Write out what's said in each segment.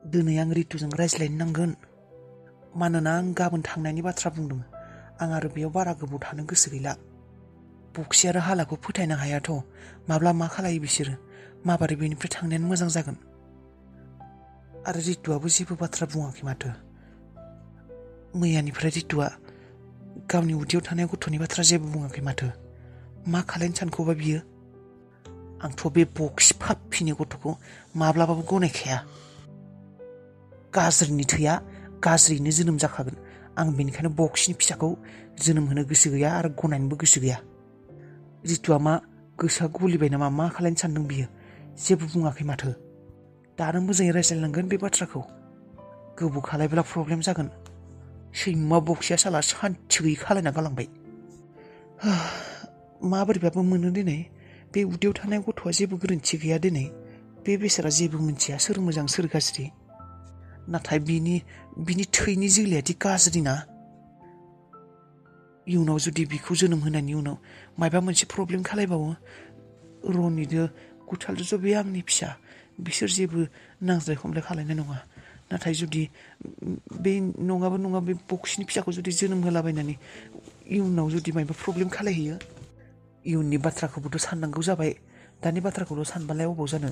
दिनै आं रितुजों रायज्लायनो नांगोन मानोना आं गाबोन थांनायनि बाथ्रा बुंदों। आं आरो बेयाव बारा गोबाव थानो गोसो गैला। बक्सि आरो हालाखौ फोथायनो हायाथ'। माब्ला मा खालायो बिसोरो, माबोरै बेनिफ्राय थांनायानो मोजां जागोन। आरो रितुआबो जेबो बाथ्रा बुङाखै माथो। मैयानिफ्राय रितुआ गावनि उदैयाव थानाय गथ'नि बाथ्रा जेबो बुङाखै माथो। मा खालायनो सानखोबा बियो? आंथ' बे बक्सि फाफ्फिनि गथ'खौ माब्लाबाबो गनायखाया। गाज्रिनि थैया गाज्रियैनो जोनोम जाखागोन। आं बेनिखायनो बक्सिनि फिसाखौ जोनोम होनो गोसो गैया आरो गनायनोबो गोसो गैया। रितुआ मा गोसोआ गलिबाय नामा? मा खालायनो सानदों बियो? जेबो बुङाखै माथो। दानो मोजाङै रायज्लायनांगोन बे बाथ्राखौ। गोबाव खालायब्ला प्रब्लेम जागोन। सैमा बक्सिया साला सान्थि गैयै खालायना गालांबाय। माबोरैबाबो मोनो दिनै। बे उदैयाव थानाय गथ'आ जेबो गोरोन्थि गैया दिनै। बे बेसारा जेबो मिथिया सोर मोजां सोर गाज्रि। नाथाय बिनि थैनि जोलैयादि गाज्रिना। इयुनाव जुदि बिखौ जोनोम होनायनि उनाव मायबा मोनसे प्रब्लेम खालायबावो, रनिजों गुथालजों बे आंनि फिसा, बिसोर जेबो नांज्लाय खमलाय खालायनाय नङा। नाथाय जुदि बे नङाबो नङा बे बक्सिनि फिसाखौ जुदि जोनोम होलाबायनानै इयुनाव जुदि मायबा प्रब्लेम खालायहैयो, इयुननि बाथ्राखौबोथ' साननांगौ जाबाय। दानि बाथ्राखौल' सानबालाय अबाव जानो।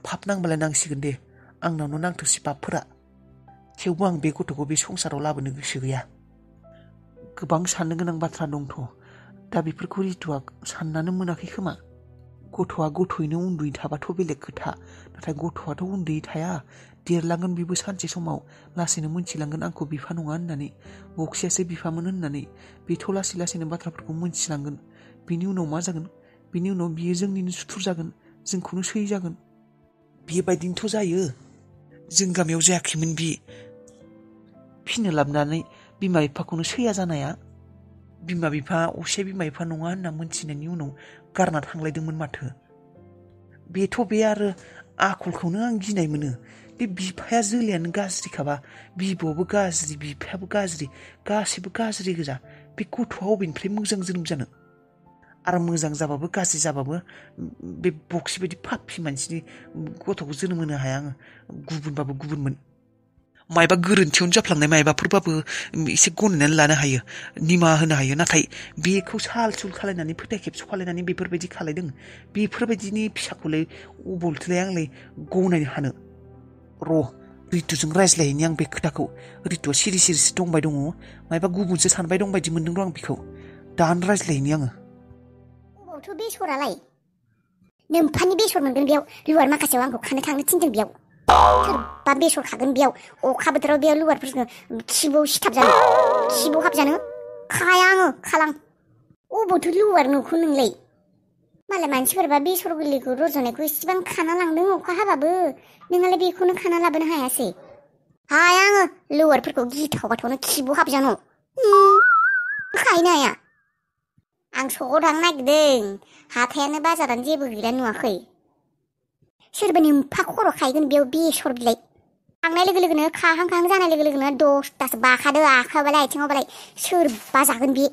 पाप नांबालाय नांसिगोन दे, आंनावनो नांथोंसै पापफोरा। थेवबो आं बे गथ'खौ बे संसाराव लाबोनो गोसो गैया। गोबां साननो गोनां बाथ्रा दंथ'। दा बेफोरखौ रितुआ साननानो मोनाखै खोमा। गथ'आ गथ'यैनो उन्दैयै थाबाथ' बेलेग खोथा। नाथाय गथ'आथ' उन्दैयै थाया। देरलांगोन बेबो सानसे समाव। लासैनो मोनथिलांगोन आंखौ बिफा नङा होननानै, बक्सियासो बिफामोन होननानै। बेथ' लासै लासैनो बाथ्राफोरखौ मोनथिलांगोन। बिनि उनाव मा जागोन? बिनि उनाव बियो जोंनिनो सुथुर जागोन, जोंखौनो सै जागोन। बेबायदिनोथ' जायो। जों गामियाव जायाखैमोन बि फिनो लाबोनानै बिमा बिफाखौनो सैया जानाया। बिमा बिफा असे बिमा बिफा नङा होनना मोनथिनायनि उनाव गारना थांलायदोंमोन माथो। बेथ' बे आरो आखलखौनो आं गिनाय मोनो। बे बिफाया जोलैयानो गाज्रिखाबा, बिबौआबो गाज्रि, बिफायाबो गाज्रि, गासैबो गाज्रि गोजा। बे गथ'आ अबेनिफ्राय मोजां जोनोम जानो? आरो मोजां जाबाबो गाज्रि जाबाबो बे बक्सि बायदि फाफ्फि मानसिनि गथ'खौ जोनोम होनो हाया आङो। गुबुनबाबो गुबुनमोन। मायबा गोरोन्थियावनो जाफ्लांनाय मायबाफोरबाबो एसे गनायनानै लानो हायो, निमाहा होनो हायो। नाथाय बेखौ साल सुल खालायनानै फोथाय खेबस' खालायनानै बेफोरबायदि खालायदों। बेफोरबायदिनि फिसाखौलाय अबावथोलाय आंलाय गनायनो हानो। रितुजों रायज्लायहैनि आं बे खोथाखौ। रितुआ सिरि सिरिसो दंबाय दङ। मायबा गुबुनसो सानबाय दं बायदि मोनदों र' आं बिखौ। दानो रायज्लायहैनि आङो। अबावथो बेसरालाय? नोम्फानि बेसर मोनगोन बेयाव। लुवार माखासेयाव आंखौ खानो थांनो थिनदों बेयाव। सोरबा बेसर खागोन बेयाव। अखा बोथोराव बेयाव लुवारफोरजों खिबुआव सिथाबजानो, खिबुआव हाबजानो खाया आङो, खालां। अबावथो लुवार नुखो नोंलाय? मालाय मानसिफोरबा बेसर गोरलैखौ रज'नायखौ इसेबां खाना लांदों अखा हाबाबो। नोंहालाय बेखौनो खाना लाबोनो हायासै? हाया आङो लुवारफोरखौ गिथाव बाथावनो खिबुआव हाबजानो। खाहैनो हाया। आं सकआव थांनो नागिरदों। हाथायानो बाजारानो जेबो गैला नुवाखै। सोरबा नोम्फा खर' खाहैगोन बेयाव बेसर बिलाइ। थांनाय लोगो लोगोनो खाहां खाहां जानाय लोगो लोगोनो 10थासो बाखादो आखाइयावबालाय आथिङावबालाय सोरबा जागोन बे।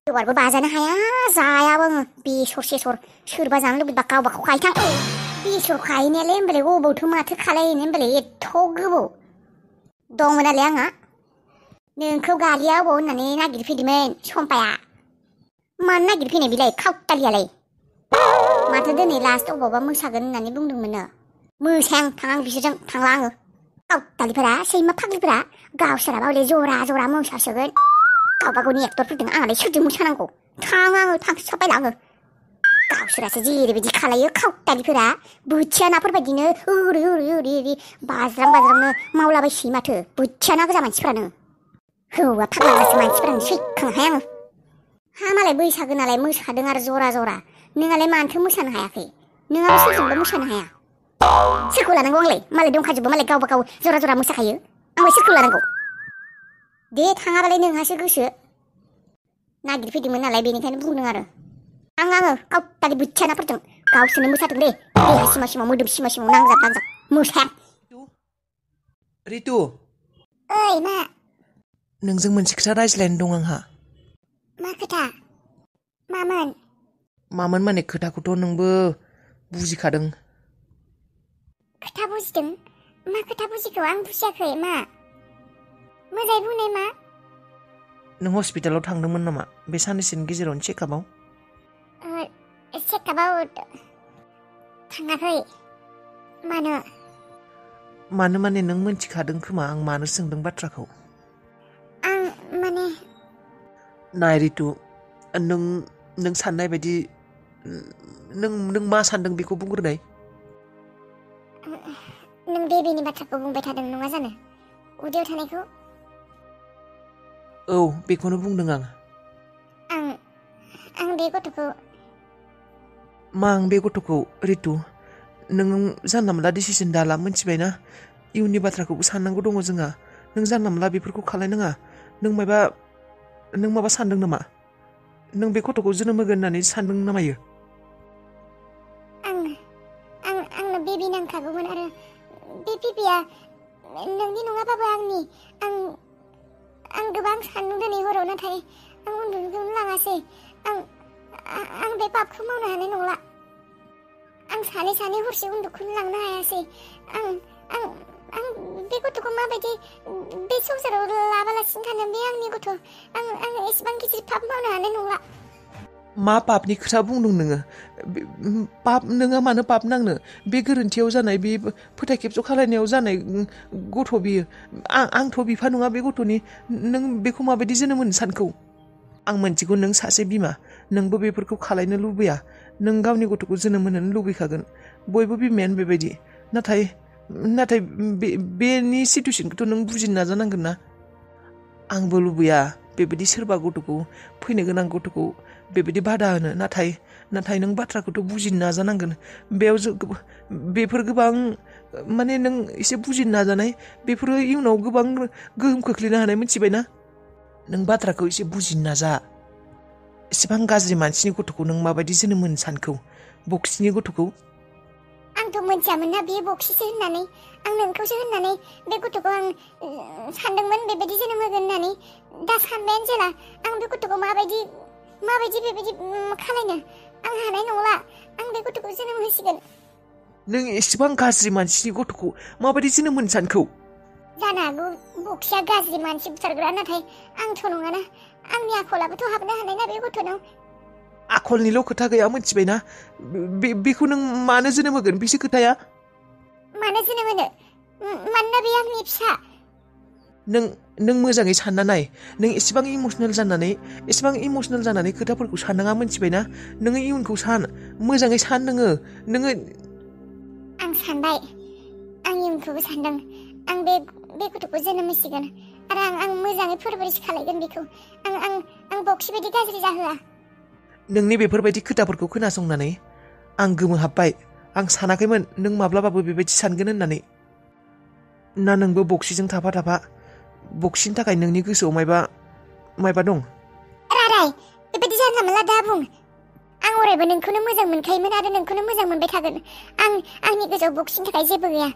लुवारबो बाजानो हाया, जायाबो आङो बेसर सेसर। सोरबा जानो लुबैबा गावबा गाव खाहैथां। बेसर खाहैनायालाय होनबालाय अबावथो माथो खालायहैनो होनबालाय एथ' गोबाव दंमोन नालाय आंहा। नोंखौ गालिया अबाव होननानै नागिरफैदोंमोन सम्पाया। मानो नागिरफैनाय बेलाय खावटालियालाय? माथो दिनै लास्ट अबावबा मोसागोन होननानै बुंदोंमोननो। मोसायां, थाङा आं बिसोरजों थांला आङो। खावटालिफोरा, सैमा फाग्लिफोरा गावसोराबा हले जरा जरा मोसासोगोन। गावबा गावनि एक्टरफोरजों आंहालाय सोरजों मोसानांगौ? थाङा आङो, थांस्राबायला आङो। गावसोरासो जेरैबायदि खालायो खावटालिफोरा, बोथिया नाफोरबायदिनो ओरै ओरै ओरै ओरै बाज्राम बाज्रामनो मावलाबायसोयो माथो बोथिया ना गोजा मानसिफ्रानो। हौवा फाग्ला गोजासो मानसिफोरानो सैखांनो हाया आङो। हा मालाय बैसागो नालाय मोसादों आरो जरा जरा। नोंहालाय मानोथो मोसानो हायाखै? नोंहाबो सोरजोंबा मोसानो हाया? सोरखौ लानांगौ आंलाय? मालाय दंखाजोबो, मालाय गावबा गाव जरा जरा मोसाखायो। आंलाय सोरखौ लानांगौ? दे थाङाबालाय नोंहासो गोसो। नागिरफैदोंमोन नालाय बेनिखायनो बुंदों आरो। आङो खावटालि बोथिया नाफोरजों गावसोरनो मोसाथों दे। देहा सिमा सिमाव मोदोम सिमा सिमाव नांजाब नांजाब मोसायां। रितु, ओइ मा? नोंजों मोनसे खोथा रायज्लायनो दं आंहा। मा खोथा? मामोन? मामोन माने खोथाखौथ' नोंबो बुजिखादों। खोथा बुजिदों? मा खोथा बुजिखौ आं बुजियाखै मा मोजाङै बुंनाय मा नों हस्पिटालाव थांदोंमोन नामा बे साननैसोनि गेजेरावनो चेकआपआव चेकआपआव थाङाखै मानो माने नों मोनथिखादों खोमा आं मानो सोंदों बाथ्राखौ आं माने नाय रितु नों साननाय बायदि नों मा सानदों बेखौ बुंग्रोनाय नों बेबिनि बाथ्राखौ बुंबाय थादों नङा जानो उदैयाव थानायखौ औ बेखौनो बुंदों आं बे गथ'खौ आं बे गथ'खौ रितु नों जानला मोनला डिसिसन दाला मोनथिबायना इयुननि बाथ्राखौबो साननांगौ दङ जोंहा नों जानला मोनला बेफोरखौ खालायनाङा नों माबा सानदों नामा नों बे गथ'खौ जोनोम होगोन होननानै सानदों नामायो आंनो बेबि नांखागौमोन आरो बे बेबिया नोंनि नङाबाबो आंनि आं गोबां सानदों दिनै हराव नाथाय आं उन्दुनोखौनो लाङासै आं बे पापखौ मावनो हानाय नंला आं सानै हरसे उन्दुखौनो लांनो हायासै आं बे गथ'खौ माबायदि बे संसाराव लाबालासिनो थानो बे आंनि गथ' आं एसेबां गिदिर पाप मावनो हानाय नंला मा पापनि खोथा बुंदों नोङो पाप नोङा मानो पाप नांनो बे गोरोन्थियाव जानाय बे फोथाय खेबस' खालायनायाव जानाय गथ' बियो आंथ' बिफा नङा बे गथ'नि नों बेखौ माबायदि जोनोम होनो सानखौ आं मोनथिगौ नों सासे बिमा नोंबो बेफोरखौ खालायनो लुबैया नों गावनि गथ'खौ जोनोम होनो लुबैखागोन बयबो बिमायानो बेबायदि नाथाय बेनि सिटुएसनखौथ' नों बुजिनो नाजानांगोन ना आंबो लुबैया बेबायदि सोरबा गथ'खौ फैनो गोनां गथ'खौ बेबायदि बादा होनो नाथाय नों बाथ्राखौथ' बुजिनो नाजानांगोन बेफोर गोबां माने नों एसे बुजिनो नाजानाय बेफोरो इयुनाव गोबां गोहोम खोख्लैनो हानाय मिथिबायना नों बाथ्राखौ एसे बुजिनो नाजा एसेबां गाज्रि मानसिनि गथ'खौ नों माबायदि जोनोम होनो सानखौ बक्सिनि गथ'खौ आंथ' मोनथियामोन ना बेयो बक्सिसो होननानै आं नोंखौसो होननानै बे गथ'खौ आं सानदोंमोन बेबायदि जोनोम होगोन होननानै दा सानबायानो जेला आं बे गथ'खौ माबायदि बेबायदि खालायनो आं हानाय नंला आं बे गथ'खौ जोनोम होसिगोन नों एसेबां गाज्रि मानसिनि गथ'खौ माबायदि जोनोम होनो सानखौ जानो हागौ बक्सिया गाज्रि मानसि बुथारग्रा नाथाय आंथ' नङाना आंनि आखलाबोथ' हाबनो हानाय ना बे गथ'नाव आखलनिल' खोथा गैया मिथिबायना बेखौ नों मानो जोनोम होगोन बेसो खोथाया मानो जोनोम होनो मानोना बे आंनि फिसा नों मोजाङै सानना नाय नों एसेबां इमोसनेल जानानै खोथाफोरखौ साननाङा मिथिबायना नोङो इयुनखौ सान मोजाङै सान नोङो आं सानबाय आं इयुनखौबो सानदों आं बे गथ'खौ जोनोम होसिगोन आरो आं मोजाङै फोरबरिश खालायगोन बेखौ आं बक्सि बायदि गाज्रि जाहोआ नोंनि बेफोरबायदि खोथाफोरखौ खोनासंनानै आं गोमोहाबबाय आं सानाखैमोन नों माब्लाबाबो बेबायदि सानगोन होननानै ना नोंबो बक्सिजों थाफा बक्सिनि थाखाय नोंनि गोसोआव मायबा दं राराय बेबायदि जानला मोनला दा बुं आं अरायबो नोंखौनो मोजां मोनखायोमोन आरो नोंखौनो मोजां मोनबाय थागोन आंनि गोसोआव बक्सिनि थाखाय जेबो गैया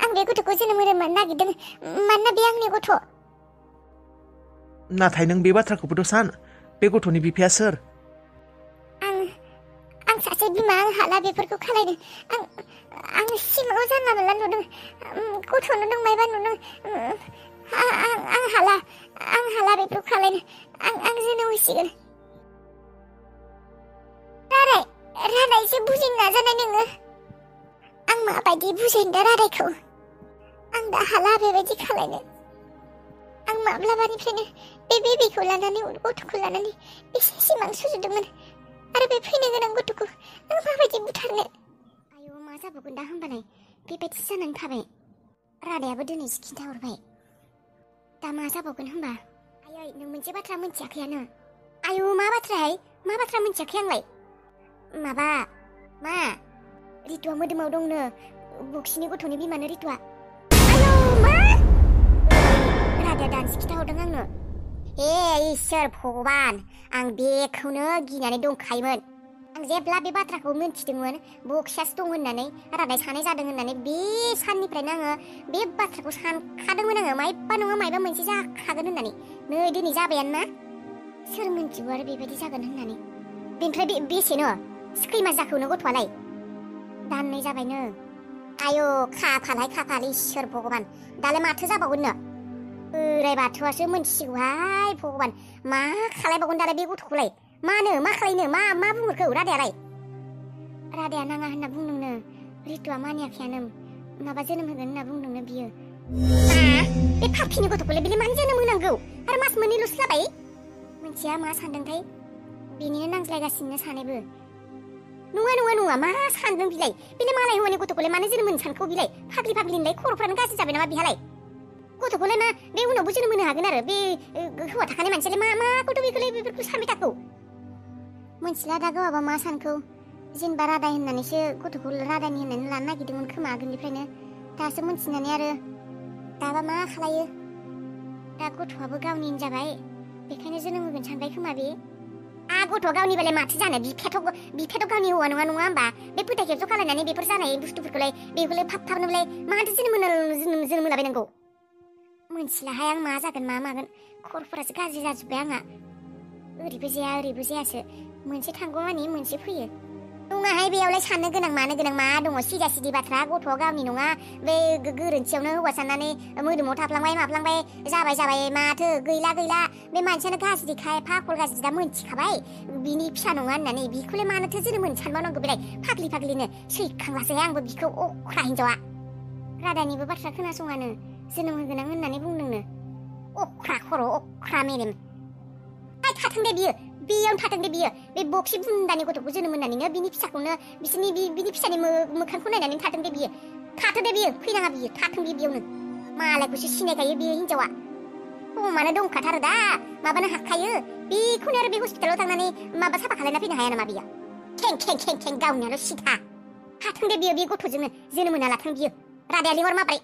आं बे गथ'खौ जोनोम होनो नागिरदों मानोना बे आंनि गथ' नाथाय नों बे बाथ्राखौबोथ' सान बे गथ'नि बिफाया सोर आं सासे बिमा आं हाला बेफोरखौ खालायनो आं सिमाङाव जानला मोनला नुदों गथ' नुदों मायबा नुदों आं हाला बेफोरखौ खालायनो आं जोनोम होसिगोन रादाय एसे बुजिनो नाजानाय नोङो आं माबायदि बुजायनो दा रादायखौ आं दा हाला बेबायदि खालायनो आं माब्लाबानिफ्रायनो बे बेबिखौ लानानै गथ'खौ लानानै एसे सिमां सुजुदोंमोन आरो बे फैनो गोनां गथ'खौ आं माबायदि बुथारनो आयौ मा जाबावगोन दा होमबालाय बेबायदि जानानै थाबाय रादायाबो दिनैसो खिन्थाहरबाय दा मा जाबावगोन होमबा आयै नों मोनसे बाथ्रा मिथियाखैयानो आयौ मा बाथ्रा मिथियाखै आंलाय माबा मा रितुआ मोदोमाव दंनो बक्सिनि गथ'नि बिमानो रितुआ आयौ मा रादाया दानसे खिन्थाहरदों आंनो इसोर भगबान आं बेखौनो गिनानै दंखायोमोन आं जेब्ला बे बाथ्राखौ मिन्थिदोंमोन बक्सियासो दं होननानै रादाय सानै जादों होननानै बे साननिफ्रायनो आङो बे बाथ्राखौ सानखादोंमोन आङो मायबा नङा मायबा मोनसे जाखागोन होननानै नै दिनै जाबायानो ना सोर मिन्थिगौ आरो बेबायदि जागोन होननानै बेनिफ्राय बेसेनो खै मास जाखौनो गथ'आलाय दाननै जाबायनो आयौ खाफाल इसोर भगबान दालाय माथो जाबावगोननो बोराय बाथौआसो मोनथिसिगौहाय भगबान मा खालायबावगोन दालाय बे गथ'खौलाय मा खालायनो मा बुंहरखो रादायालाय रादाया नाङा होनना बुंदोंनो रितुआ मानियाखैयानो माबा जोनोम होगोन होनना बुंदोंनो बियो बे फाफिनि गथ'खौलाय बिलाय मानो जोनोम होनांगौ आरो मास मोननैल'सो जाबाय मोनथिया मा सानदोंथाय बेनिनो नांज्लायगासिनो सानैबो नङा मा सानदों बिलाय बिलाय मालाय हौवानि गथ'खौलाय मानो जोनोम होनो सानखौ बिलाय फाग्लिलाय खर'फ्रानो गाज्रि जाबाय नामा बिहालाय गथ'खौलाय मा बे उनावबो जोनोम होनो हागोन आरो बे हौवा थाखानाय मानसियालाय मा गथ' बेफोरखौ सानबाय थाखौ मोनथिला दा गावाबा मा सानखौ जेनेबा रादाय होननानैसो गथ'खौ रादायनि होननानै लानो नागिरदोंमोन खोमा आगोलनिफ्रायनो दासो मोनथिनानै आरो दाबा मा खालायो दा गथ'आबो गावनिनो जाबाय बेखायनो जोनोम होगोन सानबाय खोमा बे गथ'आ गावनि बेलाय माथो जानो बिफायाथ' गावनि हौवा नङा होमबा बे फोथाय खेबस' खालायनानै बेफोर जानाय बुस्थुफोरखौलाय बेखौलाय फाबनोलाय माथो जोनोम होलाबायनांगौ मोनथिलाहाय आं मा जागोन मा मागोन खर'फोरासो गाज्रि जाजोब्बाय आंहा ओरैबो जाया ओरैबो जायासो मोनसे थांगौ मानि मोनसे फैयो नङाहाय बेयावलाय साननो गोनां मानो गोनां मा दङ सिदा सिदि बाथ्रा गथ'आ गावनि नङा बे गोरोन्थियावनो हौवा साननानै मोदोमाव थाफ्लांबाय माफ्लांबाय जाबाय माथो गैला बे मानसियानो गाज्रिखाय फाखल गाज्रि दा मोनथिखाबाय बिनि फिसा नङा होननानै बिखौलाय मानोथो जोनोम होनो सानबावनांगौ बेलाय फाग्लिनो सैखांलासोहाय आंबो बिखौ अख्रा हिनजावा रादानिबो बाथ्रा खोनासङानो जोनोम होगोनां होननानै बुंदोंनो अख्रा खर' अख्रा मेलेम थाथों दे बियो बेयावनो थाथों दे बियो बे बक्सि बुन्दानि गथ'खौ जोनोम होननानैनो बिनि फिसाखौनो बिनि फिसानि मोखांखौ नायनानै थाथों दे बियो फैनाङा बियो थाथों बेयावनो मालायखौसो सिनायखायो बे हिनजावा समानो दंखाथारो दा माबानो हाखायो बेखौनो आरो बे हस्पिटालाव थांनानै माबा साफा खालायना फैनो हाया नामा बियो खें गावनियाल' सिधा थाथों दे बियो बे गथ'जोंनो जोनोम होना लाथों बियो रादाया लिंहर माब्रै